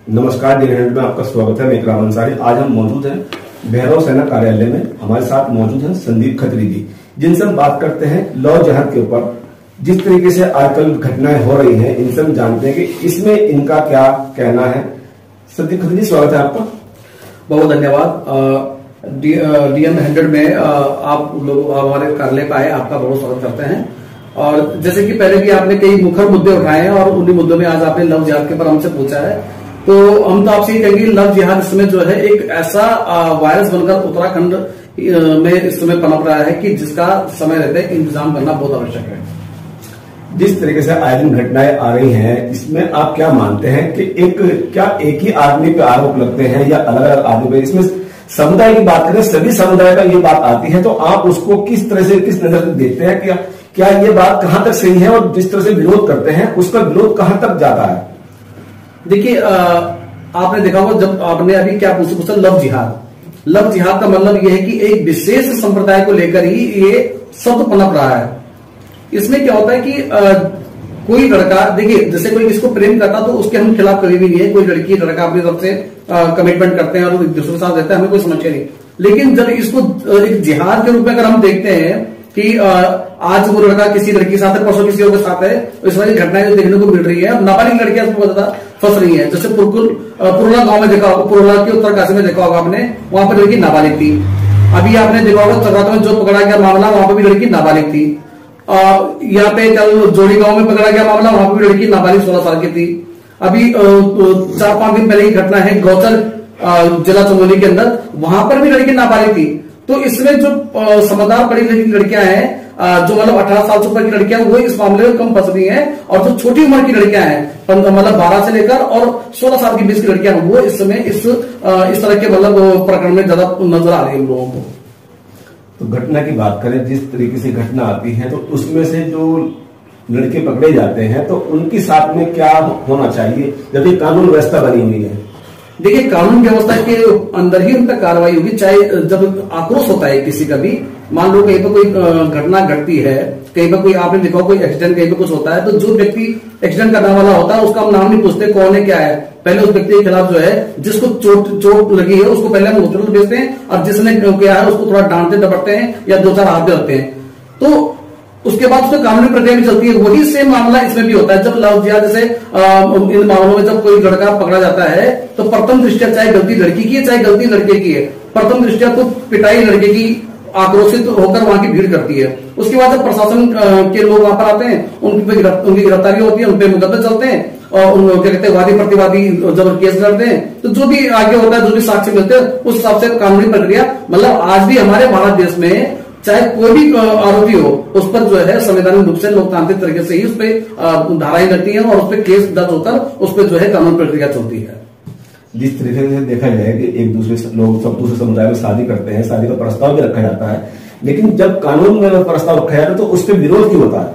नमस्कार, डी में आपका स्वागत है। मैं इकराम अंसारी। आज हम मौजूद हैं भैरव सेना कार्यालय में। हमारे साथ मौजूद हैं संदीप खत्री जी, जिनसे हम बात करते हैं लव जिहाद के ऊपर। जिस तरीके से आजकल घटनाएं हो रही हैं, इनसे हम जानते हैं कि इसमें इनका क्या कहना है। संदीप खत्री जी, स्वागत है आपका। बहुत धन्यवाद। डीएम 100 में आप लोग हमारे कार्यालय पे आए, आपका बहुत स्वागत करते हैं। और जैसे कि पहले भी आपने कई मुखर मुद्दे उठाए हैं और उन्हीं मुद्दों में आज आपने लव जिहाद के ऊपर हमसे पूछा है, तो हम तो आपसे ये कहेंगे लव जिहाद इस समय जो है एक ऐसा वायरस बनकर उत्तराखंड में इस समय पनप रहा है कि जिसका समय रहते इंतजाम करना बहुत आवश्यक है। जिस तरीके से आए दिन घटनाएं आ रही हैं, इसमें आप क्या मानते हैं कि एक ही आदमी पे आरोप लगते हैं या अलग अलग आदमी पे? इसमें समुदाय की बात करें, सभी समुदाय का ये बात आती है, तो आप उसको किस तरह से, किस नजर से देखते हैं? क्या ये बात कहां तक सही है और जिस तरह से विरोध करते हैं उसका विरोध कहां तक जाता है? देखिए, आपने देखा होगा जब आपने अभी क्या पूछा लव जिहाद। लव जिहाद का मतलब यह है कि एक विशेष संप्रदाय को लेकर ही ये शब्द पनप रहा है। इसमें क्या होता है कि कोई लड़का, देखिए जैसे कोई किसको प्रेम करता तो उसके हम खिलाफ कभी भी नहीं है। कोई लड़की लड़का अपनी तरफ से कमिटमेंट करते हैं और एक दूसरे के साथ रहता है, हमें कोई समस्या नहीं। लेकिन जब इसको एक जिहाद के रूप में अगर हम देखते हैं कि आज वो लड़का किसी लड़की के साथ है, परसों किसी और के साथ है, इस वाली घटनाएं जो देखने को मिल रही है। नाबालिग लड़कियां उसमें बहुत ज्यादा फंस रही है। जैसे पुरला गांव में देखा होगा, पुरला की उत्तरकाशी में देखा होगा आपने, वहां पर लड़की नाबालिग थी। अभी आपने देखा होगा चक्राता में जो पकड़ा गया मामला, वहां पर भी लड़की नाबालिग थी। यहाँ पे कल जोड़ी गांव में पकड़ा गया मामला, वहां पर भी लड़की नाबालिग 16 साल की थी। अभी 4-5 दिन पहले की घटना है गौचर जिला चमोली के अंदर, वहां पर भी लड़की नाबालिग थी। तो इसमें जो समझदार पढ़ी लिखी लड़कियां हैं, जो मतलब 18 साल से ऊपर की लड़कियां, वो इस मामले में कम फंस रही हैं। और जो छोटी उम्र की लड़कियां हैं, मतलब 12 से लेकर और 16 साल की 20 की लड़कियां, वो इस समय इस तरह के मतलब प्रकरण में ज्यादा नजर आ रही है लोगों को। तो घटना की बात करें, जिस तरीके से घटना आती है, तो उसमें से जो लड़के पकड़े जाते हैं तो उनके साथ में क्या होना चाहिए जब ये कानून व्यवस्था बनी हुई है? देखिए, कानून व्यवस्था के अंदर ही उन पर कार्रवाई होगी। चाहे जब आक्रोश होता है किसी का भी, मान लो कहीं पर कोई घटना घटती है, कहीं पर कोई आपने देखा कोई एक्सीडेंट कहीं पर कुछ होता है, तो जो व्यक्ति एक्सीडेंट करने वाला होता है उसका हम नाम नहीं पूछते कौन है क्या है। पहले उस व्यक्ति के खिलाफ जो है, जिसको चोट लगी है, उसको पहले हम हॉस्पिटल भेजते हैं और जिसने किया है उसको थोड़ा डांटते डपटते हैं या 2-4 हाथ भी रखते हैं। तो उसके बाद उसमें कानूनी प्रक्रिया भी चलती है। वही सेम मामला इसमें भी होता है। जब लव जिहाद जैसे इन मामलों में जब कोई लड़का पकड़ा जाता है, तो प्रथम दृष्टया चाहे गलती लड़की की है चाहे गलती लड़के की है, प्रथम दृष्टया तो पिटाई लड़के की आक्रोशित होकर वहां की भीड़ करती है। उसके बाद जब प्रशासन के लोग वहां पर आते हैं, उनकी गिरफ्तारी होती है, उनपे मुकदमे चलते हैं और उनको क्या कहते हैं, वादी प्रतिवादी जब केस लड़ते हैं, तो जो भी आगे होता है, जो भी साक्ष्य मिलते हैं, उस हिसाब से कानूनी प्रक्रिया, मतलब आज भी हमारे भारत देश में चाहे कोई भी आरोपी हो, उस पर जो है संवैधानिक रूप से लोकतांत्रिक तरीके से ही उस पर धाराएं लगती हैं और उस पर केस दर्ज होकर उस पर जो है कानून प्रक्रिया चलती है। जिस तरीके से देखा जाए कि एक दूसरे लोग सब दूसरे समुदाय में शादी करते हैं, शादी का प्रस्ताव भी रखा जाता है, लेकिन जब कानून में प्रस्ताव रखा जाता है तो उस पर विरोध क्यों होता है?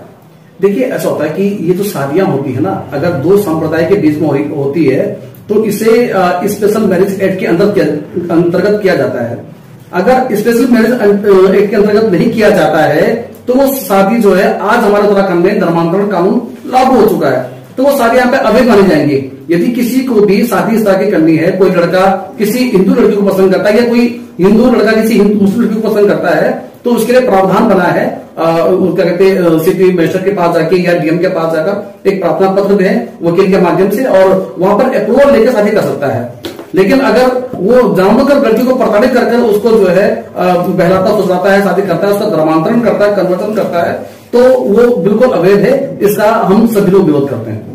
देखिए, ऐसा होता है कि ये जो शादियां होती है ना, अगर 2 संप्रदाय के बीच में होती है तो इसे स्पेशल मैरिज एक्ट के अंतर्गत किया जाता है। अगर स्पेशल मैरिज एक्ट के अंतर्गत नहीं किया जाता है तो वो शादी जो है, आज हमारे उत्तराखंड में धर्मांतरण कानून लागू हो चुका है, तो वो शादी यहाँ पे अवैध मानी जाएंगी। यदि किसी को भी शादी इस तरह की करनी है, कोई लड़का किसी हिंदू लड़की को पसंद करता है या कोई हिंदू लड़का किसी मुस्लिम लड़की को पसंद करता है, तो उसके लिए प्रावधान बना है। क्या कहते हैं, सिटी मजिस्ट्रेट के पास जाके या डीएम के पास जाकर एक प्रार्थना पत्र दें वकील के माध्यम से, और वहां पर अप्रूवल लेकर शादी कर सकता है। लेकिन अगर वो जानबूझकर लड़की को प्रताड़ित कर उसको जो है बहलाता फुसलाता है, शादी करता है, उसका धर्मांतरण करता है, कन्वर्जन करता है, तो वो बिल्कुल अवैध है। इसका हम सभी लोग विरोध करते हैं।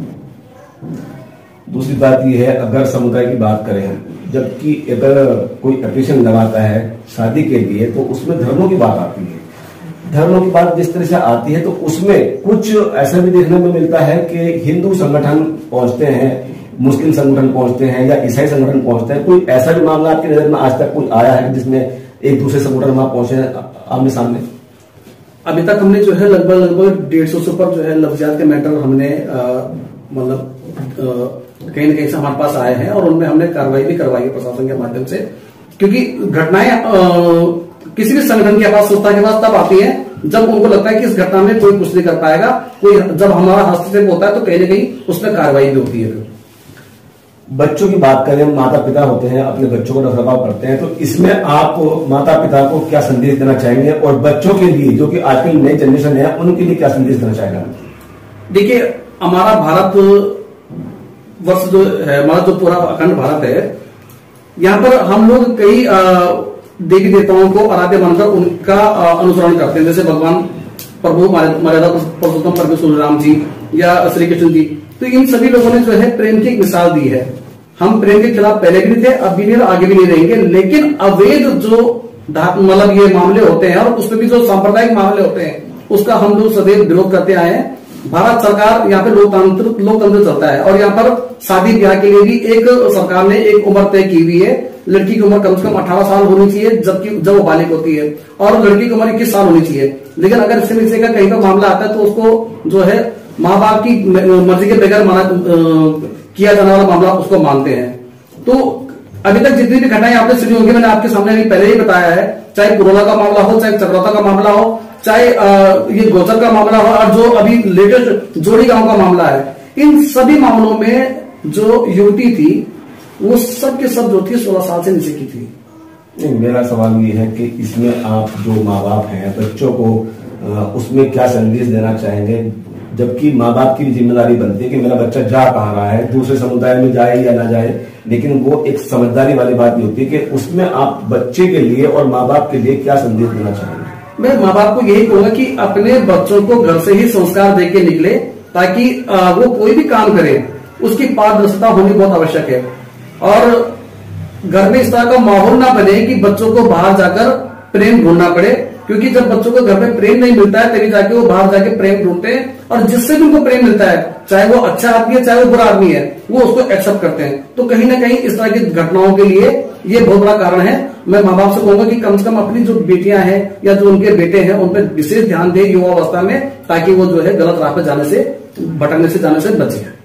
दूसरी बात यह है, अगर समुदाय की बात करें, जबकि अगर कोई एप्लीकेशन लगाता है शादी के लिए, तो उसमें धर्मों की बात आती है। धर्मों की बात जिस तरह से आती है, तो उसमें कुछ ऐसा भी देखने में मिलता है कि हिंदू संगठन पहुंचते हैं, मुस्लिम संगठन पहुंचते हैं या ईसाई संगठन पहुंचते हैं। कोई ऐसा भी मामला आपकी नजर में आज तक कोई आया है जिसमें एक दूसरे संगठन वहां पहुंचे आमने सामने? अभी तक हमने जो है लगभग 150 से ऊपर जो है लव जिहाद के मैटर हमने मतलब कहीं न कहीं से हमारे पास आए हैं और उनमें हमने कार्रवाई भी करवाई है प्रशासन के माध्यम से। क्योंकि घटनाएं किसी भी संगठन के पास, संस्था के पास तब आती है जब उनको लगता है कि इस घटना में कोई कुछ नहीं कर पाएगा। कोई जब हमारा हस्तक्षेप होता है तो कहीं न कहीं उसमें कार्रवाई भी होती है। बच्चों की बात करें, माता पिता होते हैं, अपने बच्चों को रखरखाव करते हैं, तो इसमें आप माता पिता को क्या संदेश देना चाहेंगे और बच्चों के लिए जो कि आजकल नई जनरेशन है उनके लिए क्या संदेश देना चाहेंगे? देखिए, हमारा भारत वर्ष जो है, हमारा जो पूरा अखंड भारत है, यहाँ पर हम लोग कई देवी देवताओं को आराध्य मानकर उनका अनुसरण करते हैं, जैसे भगवान प्रभु मर्यादा पुरुषोत्तम परमेश्वर राम जी या श्री कृष्ण जी। तो इन सभी लोगों ने जो है प्रेम की एक मिसाल दी है। हम प्रेम के खिलाफ पहले भी नहीं थे, अब भी नहीं, आगे भी नहीं रहेंगे, लेकिन अवैध जो मतलब ये मामले होते हैं और उसमें भी जो सांप्रदायिक मामले होते हैं उसका हम लोग सदैव विरोध करते आए हैं। भारत सरकार यहाँ पे लोकतंत्र चलता है और यहाँ पर शादी ब्याह के लिए भी एक सरकार ने एक उम्र तय की हुई है। लड़की की उम्र कम से कम 18 साल होनी चाहिए जबकि जब वो बालिग होती है, और लड़की की उम्र 21 साल होनी चाहिए। लेकिन अगर इससे नीचे का कहीं का मामला आता है तो उसको जो है माँ बाप की मर्जी के बगैर किया जाने वाला मामला उसको मानते हैं। तो अभी तक जितनी भी घटनाएं आपने सुनी होंगी, मैंने आपके सामने अभी पहले ही बताया है, चाहे कोरोना का मामला हो, चाहे चक्रवाता का मामला हो, चाहे ये गोचर का मामला हो, और जो अभी लेटेस्ट जोड़ी गांव का मामला है, इन सभी मामलों में जो युवती थी वो सब के सब जो थी 16 साल से नीचे की थी। नहीं, मेरा सवाल ये है कि इसमें आप जो माँ बाप हैं बच्चों को उसमें क्या संदेश देना चाहेंगे, जबकि माँ बाप की भी जिम्मेदारी बनती है कि मेरा बच्चा जा कहाँ रहा है, दूसरे समुदाय में जाए या ना जाए, लेकिन वो एक समझदारी वाली बात नहीं होती कि उसमें आप बच्चे के लिए और माँ बाप के लिए क्या संदेश देना चाहेंगे? मैं माँ बाप को यही कहूंगा कि अपने बच्चों को घर से ही संस्कार दे के निकले, ताकि वो कोई भी काम करे उसकी पारदर्शिता होनी बहुत आवश्यक है। और घर में इस तरह का माहौल ना बने कि बच्चों को बाहर जाकर प्रेम ढूंढना पड़े, क्योंकि जब बच्चों को घर में प्रेम नहीं मिलता है तभी जाके वो बाहर जाके प्रेम ढूंढते हैं, और जिससे भी उनको प्रेम मिलता है, चाहे वो अच्छा आदमी है चाहे वो बुरा आदमी है, वो उसको एक्सेप्ट करते हैं। तो कहीं ना कहीं इस तरह की घटनाओं के लिए ये बहुत बड़ा कारण है। मैं माँ बाप से कहूंगा कि कम से कम अपनी जो बेटियां हैं या जो उनके बेटे हैं उन पर विशेष ध्यान दें युवा अवस्था में, ताकि वो जो है गलत राह पर जाने से, भटकने से जाने से बचे।